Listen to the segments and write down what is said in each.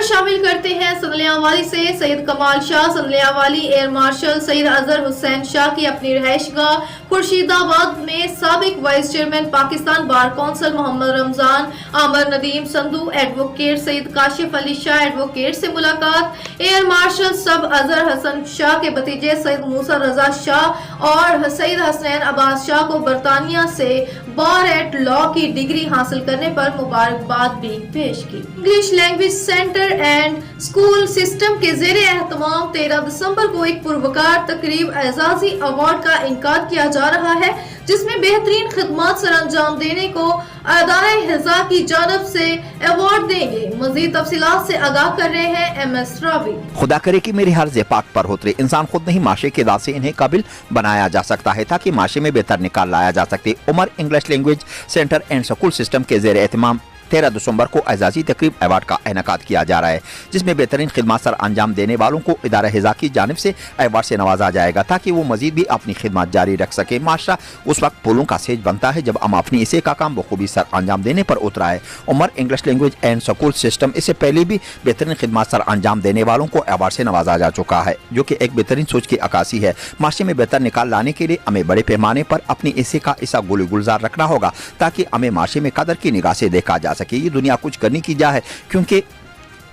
شامل کرتے ہیں سندلیاں والی سے سید کمال Shah Sandlianwali air marshal Syed Azhar Hussain Shah کی اپنی رہائش گاہ خورشید آباد میں سابق vice chairman Pakistan bar council Muhammad Ramzan Amir Nadeem Sandhu advocate Syed Kashif Ali Shah advocate سے ملاقات ایئر مارشل سب اظہر حسن شاہ کے بھتیجے سید موسیٰ رضا شاہ اور سید حسنین عباس شاہ کو برطانیہ سے بار ایٹ لا کی ڈگری حاصل کرنے پر مبارکباد بھی پیش کی۔ English language centre and school system کے زیر اہتمام 13 دسمبر کو ایک پروکار تقریب اعزازی ایوارڈ کا انعقاد کیا جا رہا ہے جس میں بہترین خدمات سر انجام دینے کو ادارہ حضا کی جانب سے ایوارڈ دیں گے۔ مزید تفصیلات سے آگاہ کر رہے ہیں ایم ایس راوی۔ خدا کرے کہ میرے ہر پاک پر ہوترے انسان خود نہیں معاشرے کے ذات سے انہیں قابل بنایا جا سکتا ہے تاکہ معاشرے میں بہتر نکال لایا جا سکتے۔ Umar English language centre and school system کے زیر اہتمام 13 دسمبر کو اعزازی تقریب ایوارڈ کا انعقاد کیا جا رہا ہے جس میں بہترین خدمات سر انجام دینے والوں کو ادارہ حضا کی جانب سے ایوارڈ سے نوازا جائے گا تاکہ وہ مزید بھی اپنی خدمات جاری رکھ سکے۔ معاشرہ اس وقت پھولوں کا سیج بنتا ہے جب ہم اپنی اسے کا کام بخوبی سر انجام دینے پر اترا ہے۔ Umar English language and school system اس سے پہلے بھی بہترین خدمات سر انجام دینے والوں کو ایوارڈ سے نوازا جا چکا ہے جو کہ ایک بہترین سوچ کی عکاسی ہے۔ معاشرے میں بہتر نکال لانے کے لیے ہمیں بڑے پیمانے پر اپنی اسے کا ایسا گلزار رکھنا ہوگا تاکہ ہمیں معاشرے میں قدر کی نگاہ سے دیکھا جا سکے۔ یہ دنیا کچھ کرنے کی جا ہے کیونکہ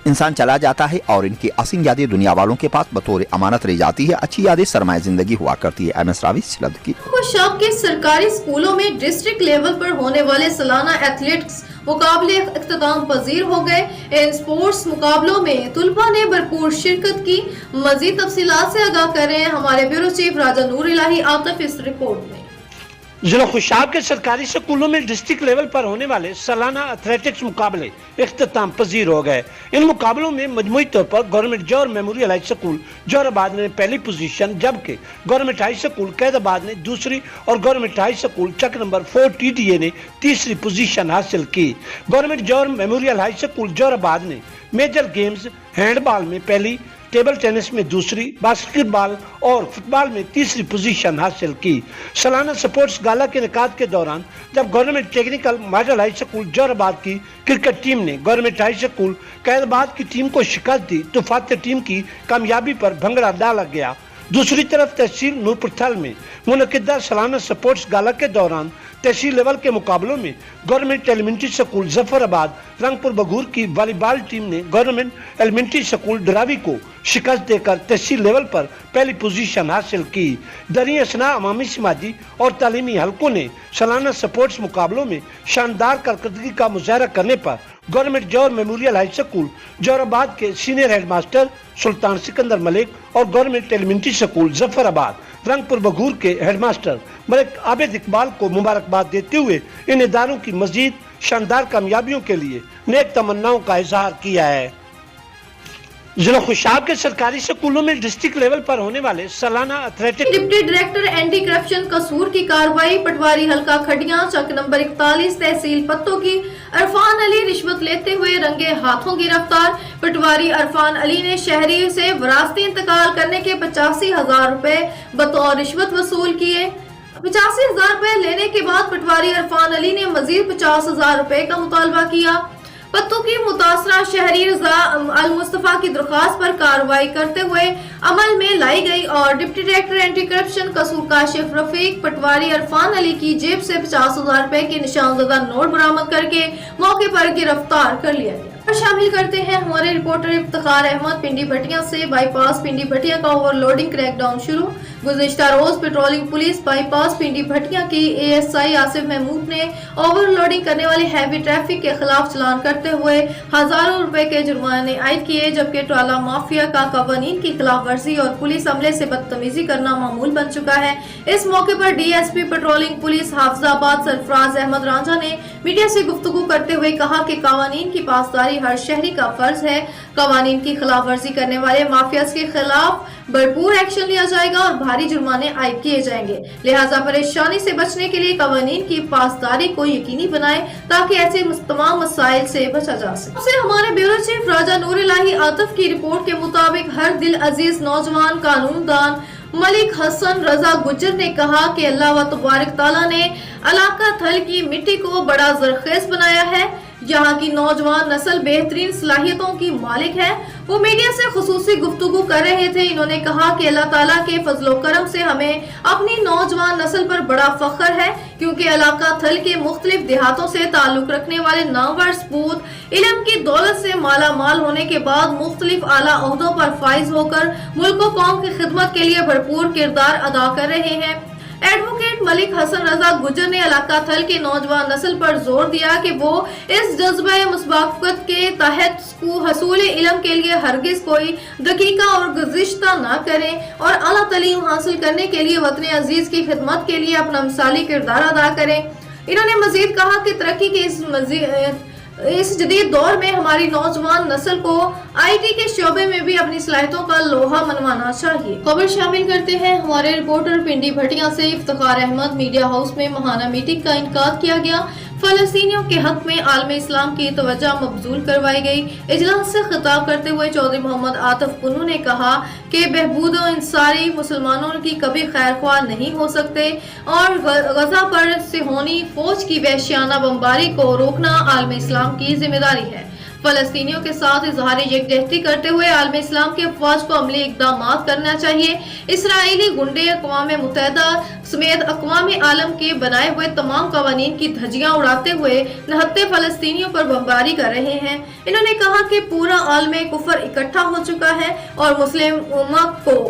انسان چلا جاتا ہے اور ان کی اصل یادیں دنیا والوں کے پاس بطور امانت رہ جاتی ہے۔ اچھی یادیں سرمایہ زندگی ہوا کرتی ہے۔ ایم ایس راوی سلد کی شام کے سرکاری اسکولوں میں ڈسٹرکٹ لیول پر ہونے والے سالانہ ایتھلیٹکس مقابلے اختتام پذیر ہو گئے۔ ان سپورٹس مقابلوں میں طلباء نے بھرپور شرکت کی۔ مزید تفصیلات سے آگاہ کر رہے ہیں ہمارے بیورو چیف راجہ نور الہی عاطف اس رپورٹ میں۔ ضلع خوشاب کے سرکاری سکولوں میں ڈسٹرکٹ لیول پر ہونے والے سالانہ ایتھلیٹکس مقابلے اختتام پذیر ہو گئے۔ ان مقابلوں میں مجموعی طور پر گورنمنٹ جوہر میموریل ہائی سکول جوہر آباد نے پہلی پوزیشن جبکہ گورنمنٹ ہائی سکول قید آباد نے دوسری اور گورنمنٹ ہائی سکول چک نمبر 4 ٹی ٹی اے نے تیسری پوزیشن حاصل کی۔ گورنمنٹ جوہر میموریل ہائی سکول جوہر آباد نے میجر گیمز ہینڈ بال میں پہلی، ٹیبل ٹینس میں دوسری، باسکٹ بال اور فٹ بال میں تیسری پوزیشن حاصل کی۔ سالانہ سپورٹس گالا کے انعقاد کے دوران جب government technical model high school Joharabad کی کرکٹ ٹیم نے government high school Qaidabad کی ٹیم کو شکست دی تو فاتح ٹیم کی کامیابی پر بھنگڑا ڈالا گیا۔ دوسری طرف تحصیل نورپور تھل میں منعقدہ سالانہ سپورٹس گالا کے دوران تحصیل لیول کے مقابلوں میں گورنمنٹ ایلیمنٹری سکول ظفر آباد رنگ پور بگور کی والی بال ٹیم نے گورنمنٹ ایلیمنٹری سکول ڈراوی کو شکست دے کر تحصیل لیول پر پہلی پوزیشن حاصل کی۔ دریں اثنا عوامی سماجی اور تعلیمی حلقوں نے سالانہ سپورٹس مقابلوں میں شاندار کارکردگی کا مظاہرہ کرنے پر گورنمنٹ جوہر میموریل ہائی سکول جوہر آباد کے سینئر ہیڈ ماسٹر سلطان سکندر ملک اور گورنمنٹ ایلیمنٹری سکول ظفر آباد رنگ پور بگور کے ہیڈ ماسٹر ملک عابد اقبال کو مبارکباد دیتے ہوئے ان اداروں کی مزید شاندار کامیابیوں کے لیے نیک تمناؤں کا اظہار کیا ہے۔ ضلع خوشاب کے سرکاری سکولوں میں ڈسٹرکٹ لیول پر ہونے والے سالانہ athletics deputy director anti corruption Kasur کی کارروائی پٹواری حلقہ کھڈیاں چک نمبر 41 تحصیل پتو کی عرفان علی رشوت لیتے ہوئے رنگے ہاتھوں گرفتار۔ پٹواری عرفان علی نے شہری سے وراثتی انتقال کرنے کے 85,000 روپے بطور رشوت وصول کیے۔ 85,000 روپے لینے کے بعد پٹواری عرفان علی نے مزید 50,000 روپے کا مطالبہ کیا۔ پتو کی متاثرہ شہری رضا المصطفیٰ کی درخواست پر کارروائی کرتے ہوئے عمل میں لائی گئی اور ڈپٹی ڈائریکٹر اینٹی کرپشن قصور کاشف رفیق پٹواری عرفان علی کی جیب سے 50,000 روپے کے نشان زدہ نوٹ برآمد کر کے موقع پر گرفتار کر لیا گیا۔ شامل کرتے ہیں ہمارے رپورٹر افتخار احمد پنڈی بھٹیاں سے۔ بائی پاس پنڈی بھٹیاں کا اوور لوڈنگ کریک ڈاؤن شروع۔ گزشتہ روز patrolling police bypass Pindi Bhattian کی A S I Asif Mahmood نے اوور لوڈنگ کرنے والی ہیوی ٹریفک کے خلاف چلان کرتے ہوئے ہزاروں روپے کے جرمانے عائد کیے جبکہ ٹرالا مافیا کا قوانین کی خلاف ورزی اور پولیس عملے سے بدتمیزی کرنا معمول بن چکا ہے۔ اس موقع پر D S P patrolling police Hafizabad سرفراز احمد رانجھا نے میڈیا سے گفتگو کرتے ہوئے کہا کہ قوانین کی پاسداری ہر شہری کا فرض ہے۔ قوانین کی خلاف ورزی کرنے والے مافیاز کے خلاف بھرپور ایکشن لیا جائے گا اور بھاری جرمانے عائد کیے جائیں گے، لہٰذا پریشانی سے بچنے کے لیے قوانین کی پاسداری کو یقینی بنائیں تاکہ ایسے تمام مسائل سے بچا جا سکے۔ ہمارے بیورو چیف راجہ نور الہی عاطف کی رپورٹ کے مطابق ہر دل عزیز نوجوان قانون دان ملک حسن رضا گجر نے کہا کہ اللہ و تبارک تعالیٰ نے علاقہ تھل کی مٹی کو بڑا زرخیز بنایا ہے، यहाँ की नौजवान नस्ल बेहतरीन सलाहियतों की मालिक है। वो मीडिया से खुसूसी गुफ्तगू कर रहे थे। इन्होंने कहा कि अल्लाह ताला के फजलो करम से हमें अपनी नौजवान नस्ल पर बड़ा फख्र है, क्योंकि इलाका थल के मुख्तलिफ देहातों से ताल्लुक रखने वाले नामवर सपूत इल्म की दौलत से माला माल होने के बाद मुख्तलिफ आला ओहदों पर फाइज होकर मुल्क व कौम की खिदमत के लिए भरपूर किरदार अदा कर रहे हैं। एडवोकेट मलिक हसन रजा गुजर ने इलाका थल की नौजवान नस्ल पर जोर दिया कि वो इस जज्बा मुसबाकत के तहत हसूल इल्म के लिए हरगिज कोई दकीका और गुज़िश्ता न करें और आला तालीम हासिल करने के लिए वतन अजीज की खिदमत के लिए अपना मिसाली किरदार अदा करें। इन्होंने मजीद कहा कि तरक्की के इस जदीद दौर में हमारी नौजवान नस्ल को IT के शोबे में भी अपनी सलाहियतों का लोहा मनवाना चाहिए। खबर शामिल करते हैं हमारे रिपोर्टर पिंडी भटिया से। इफ्तिखार अहमद मीडिया हाउस में महाना मीटिंग का इनकाद किया गया। फलस्तीनियों के हक में आलम इस्लाम की तवज्जो मबजूल करवाई गई। इजलास से खिताब करते हुए चौधरी मोहम्मद आतिफ पुन्नू ने कहा कि बहबूद इंसारी मुसलमानों की कभी खैर ख्वाह नहीं हो सकते और गजा पर सिहोनी फौज की वहशियाना बमबारी को रोकना आलम इस्लाम की जिम्मेदारी है। फलस्तीनियों के साथ इजहार यकजहती करते हुए आलम इस्लाम के अफवाज को अमली इकदाम करना चाहिए। इसराइली गुंडे अक़वाम मुत्तहिदा समेत अक़वाम आलम के बनाए हुए तमाम कवानीन की धज्जियां उड़ाते हुए निहत्थे फलस्तीनियों पर बमबारी कर रहे हैं। इन्होंने कहा कि पूरा आलम कुफर इकट्ठा हो चुका है और मुस्लिम उम्मत को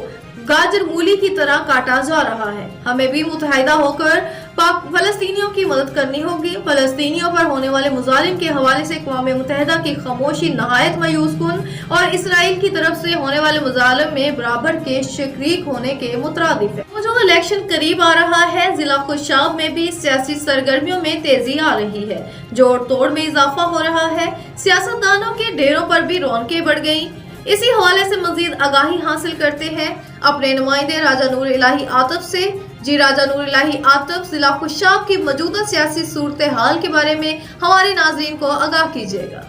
गाजर मूली की तरह काटा जा रहा है। हमें भी मुत्तहिदा होकर फलस्तीनियों की मदद करनी होगी। फलस्तीनियों पर होने वाले मुजालिम के हवाले से अक़वाम मुत्तहिदा की खामोशी नहायत मायूस कुन और इसराइल की तरफ से होने वाले मुजालिम में बराबर के शरीक होने के मुतरादिफ है। मौजूदा इलेक्शन करीब आ रहा है। जिला खुशाब में भी सियासी सरगर्मियों में तेजी आ रही है। जोड़ तोड़ में इजाफा हो रहा है। सियासतदानों के डेरों पर भी रौनकें बढ़ गयी। इसी हवाले से मजीद आगाही हासिल करते हैं अपने नुमाइंदे राजा नूर इलाही आतिफ से। जी राजा नूर इलाही आतिफ, जिला खुशाब की मौजूदा सियासी सूरत हाल के बारे में हमारे नाज़रीन को आगाह कीजिएगा।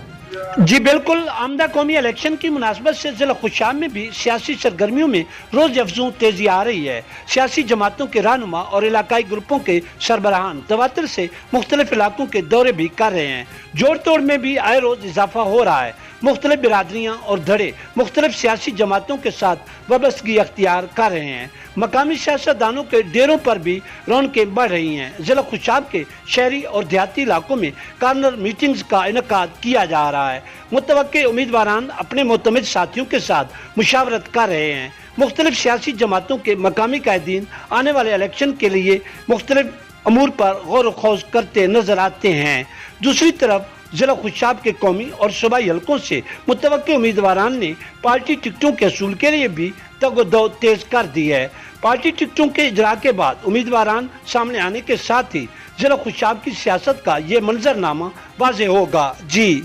जी बिल्कुल, आमदा कौमी इलेक्शन की मुनासबत से जिला खुशाब में भी सियासी सरगर्मियों में रोज अफजू तेजी आ रही है। सियासी जमातों के रहनुमा और इलाकाई ग्रुपों के सरबराहान तवातर से मुख्तलिफ इलाकों के दौरे भी कर रहे हैं। जोड़ तोड़ में भी आए रोज इजाफा हो रहा है। मुख्तलिफ बिरादरियाँ और धड़े मुख्तलिफ सियासी जमातों के साथ वाबस्तगी अख्तियार कर रहे हैं। मकामी सियासतदानों के डेरों पर भी रौनकें बढ़ रही हैं। जिला खुशाब के शहरी और देहाती इलाकों में कार्नर मीटिंग्स का इनेकाद किया जा रहा है। मुतवक्के उम्मीदवारान अपने मोतमिद साथियों के साथ मुशावरत कर रहे हैं। मुख्तलिफ सियासी जमातों के मकामी कायदीन आने वाले इलेक्शन के लिए मुख्तलिफ अमूर पर गौर खोज करते नजर आते हैं। दूसरी तरफ जिला खुशाब के कौमी और सूबाई हलकों से मुतवक्के उम्मीदवारान ने पार्टी टिकटों के असूल के लिए भी तगदो तेज कर दी है। पार्टी टिकटों के इजरा के बाद उम्मीदवारान सामने आने के साथ ही जिला खुशाब की सियासत का ये मंजरनामा वाज़ेह होगा। जी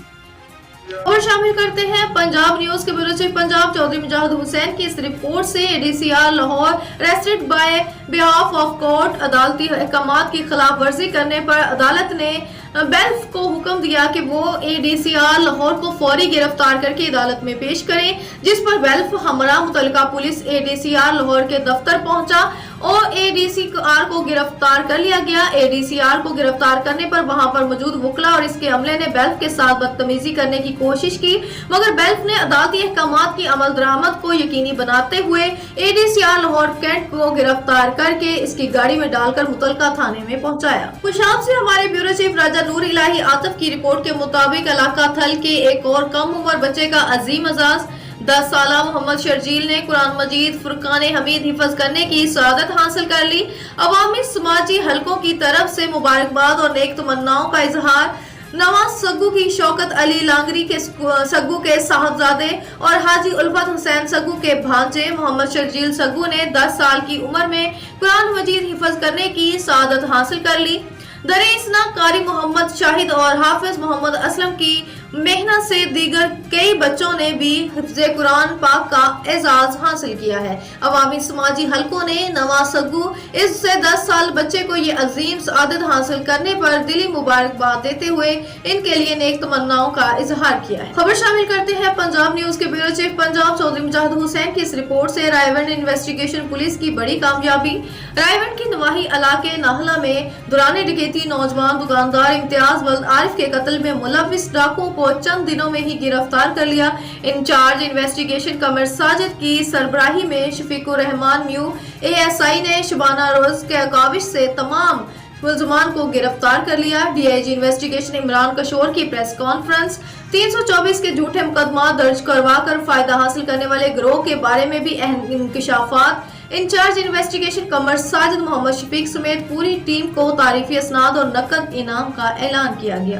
और शामिल करते हैं पंजाब न्यूज के ब्यूरो चीफ पंजाब चौधरी मुजाहिद हुसैन की इस रिपोर्ट से। ADCR Lahore arrested bye behalf of court. अदालती अहकामात की खिलाफ वर्जी करने पर अदालत ने बेल्फ को हुक्म दिया कि वो ADCR लाहौर को फौरी गिरफ्तार करके अदालत में पेश करें, जिस पर बेल्फ हमरा मुतल्लिका पुलिस ADCR लाहौर के दफ्तर पहुंचा और ADCR को गिरफ्तार कर लिया गया। ADCR को गिरफ्तार करने पर वहां पर मौजूद वकला और इसके अमले ने बेल्फ के साथ बदतमीजी करने की कोशिश की, मगर बेल्फ ने अदालती अहकामात की अमल दरामद को यकीनी बनाते हुए ADCR लाहौर कैंट को गिरफ्तार करके इसकी गाड़ी में डालकर मुतल्लिका थाने में पहुंचाया। खुशाब से हमारे ब्यूरो चीफ राजा नूर इलाही आतिफ की रिपोर्ट के मुताबिक इलाका थल के एक और कम उम्र बच्चे का अजीम एजाज 10 साला मोहम्मद शर्जील ने कुरान मजीद फुरकान हमीद हिफज करने की सआदत हासिल कर ली। अवामी समाजी हलकों की तरफ से मुबारकबाद और नेक तमन्नाओं का इजहार। नवाज सग्गू की शौकत अली लांगरी के सग्गू के साहबजादे और हाजी उल्फत हुसैन सग्गू के भांजे मोहम्मद शर्जील सग्गू ने 10 साल की उम्र में कुरान मजीद हिफज करने की सआदत हासिल कर ली। दरे इसना कारी मोहम्मद शाहिद और हाफिज मोहम्मद असलम की मेहनत से दीगर कई बच्चों ने भी हिफ्ज़े कुरान पाक का एजाज हासिल किया है। अवामी समाजी हलकों ने नवा सग्गू इससे 10 साल बच्चे को ये अजीम सआदत हासिल करने पर दिली मुबारकबाद देते हुए इनके लिए नेक तमन्नाओं का इजहार किया है। खबर शामिल करते हैं पंजाब न्यूज के ब्यूरो चीफ पंजाब चौधरी मुजाहिद हुसैन की इस रिपोर्ट से। रायवंड इन्वेस्टिगेशन पुलिस की बड़ी कामयाबी। रायवंड की नवाही इलाके नाहला में दौरान डकैती नौजवान दुकानदार इम्तियाज वल्द आरिफ के कत्ल में मुलविस डाकुओं को चंद दिनों में ही गिरफ्तार कर लिया। इंचार्ज इन्वेस्टिगेशन कमर साजिद की सरबराही में शफीकुर रहमान म्यू ASI ने शबाना रोज के काविश से तमाम मुलजमान को गिरफ्तार कर लिया। DIG इन्वेस्टिगेशन इमरान कशोर की प्रेस कॉन्फ्रेंस। 324 के झूठे मुकदमा दर्ज करवा कर फायदा हासिल करने वाले गिरोह के बारे में भी अहम इंकशाफात। इंचार्ज इन्वेस्टिगेशन कमर साजिद मोहम्मद शफीक समेत पूरी टीम को तारीफी असनाद और नकद इनाम का ऐलान किया गया।